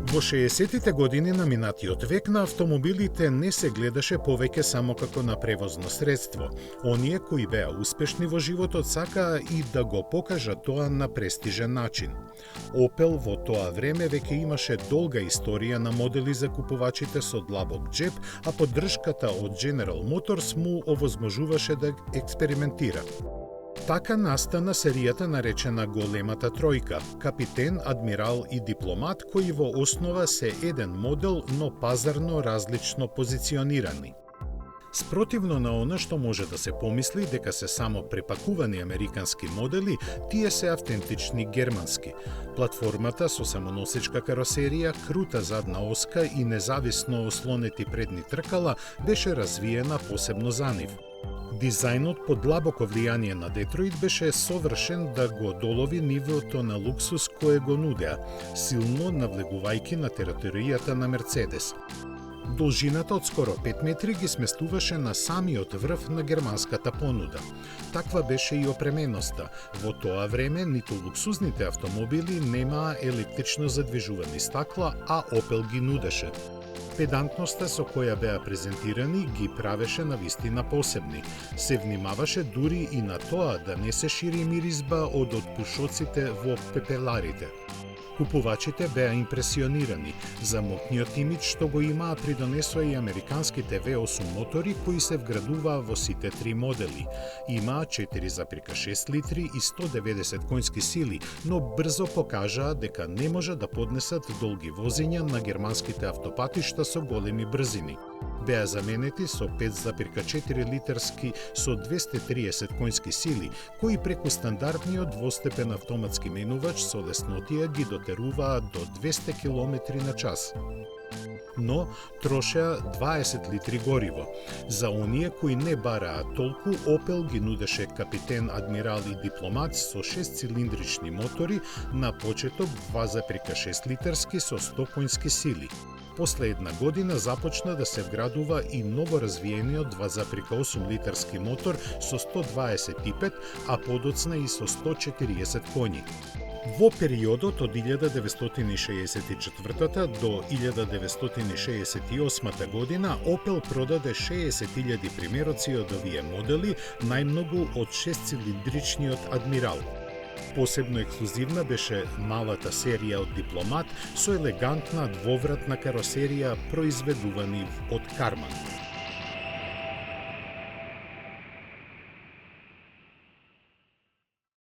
Во 60-тите години на минатиот век на автомобилите не се гледаше повеќе само како на превозно средство. Оние кои беа успешни во животот сакаа и да го покажат тоа на престижен начин. Opel во тоа време веќе имаше долга историја на модели за купувачите со длабок джеб, а поддршката од General Motors му овозможуваше да експериментира. Така настана серијата наречена Големата тројка, капитен, адмирал и дипломат, кои во основа се еден модел, но пазарно различно позиционирани. Спротивно на она што може да се помисли дека се само препакувани американски модели, тие се автентични германски. Платформата со самоносечка каросерија, крута задна оска и независно ослонети предни тркала беше развиена посебно за нив. Дизајнот под длабоко влијание на Детройт беше совршен да го долови нивото на луксус кое го нудеа, силно навлегувајќи на територијата на Мерцедес. Должината од скоро 5 метри ги сместуваше на самиот врв на германската понуда. Таква беше и опременоста. Во тоа време ниту луксузните автомобили немаа електрично задвижувани стакла, а Opel ги нудеше. Педантноста со која беа презентирани ги правеше навистина посебни. Се внимаваше дури и на тоа да не се шири миризба од отпушоците во пепеларите. Купувачите беа импресионирани. За моќниот имидж што го имаа придонесоа и американските V8 мотори кои се вградуваа во сите три модели. Имаа 4,6 литри и 190 конски сили, но брзо покажаа дека не може да поднесат долги возења на германските автопатишта со големи брзини. Беа заменети со 5,4 литарски со 230 конски сили, кои преку стандардниот двостепен автоматски менувач со леснотија ги дотеруваа до 200 км на час. Но трошеа 20 литри гориво. За оние кои не бараа толку, Opel ги нудеше капитен, адмирал и дипломат со 6-цилиндрични мотори на почеток 2,6 литарски со 100 конски сили. После една година започна да се вградува и ново развиениот 2,8 литарски мотор со 125, а подоцна и со 140 коњи. Во периодот од 1964 до 1968 година Opel продаде 60.000 примероци од овие модели, најмногу од 6-цилиндричниот адмирал. Посебно ексклузивна беше малата серија од дипломат со елегантна двовратна каросерија произведувани од Карман.